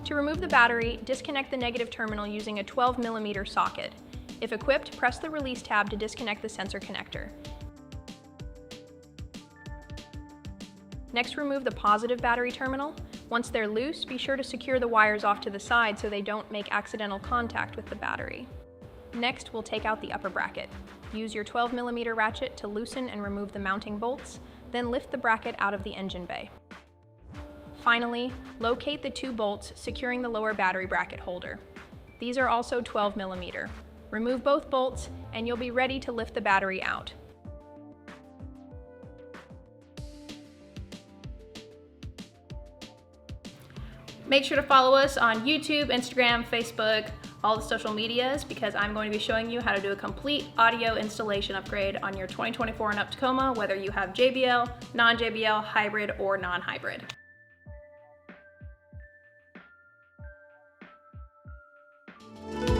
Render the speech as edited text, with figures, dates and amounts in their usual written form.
To remove the battery, disconnect the negative terminal using a 12mm socket. If equipped, press the release tab to disconnect the sensor connector. Next, remove the positive battery terminal. Once they're loose, be sure to secure the wires off to the side so they don't make accidental contact with the battery. Next, we'll take out the upper bracket. Use your 12mm ratchet to loosen and remove the mounting bolts, then lift the bracket out of the engine bay. Finally, locate the 2 bolts securing the lower battery bracket holder. These are also 12mm. Remove both bolts and you'll be ready to lift the battery out. Make sure to follow us on YouTube, Instagram, Facebook, all the social medias, because I'm going to be showing you how to do a complete audio installation upgrade on your 2024 and up Tacoma, whether you have JBL, non-JBL, hybrid, or non-hybrid.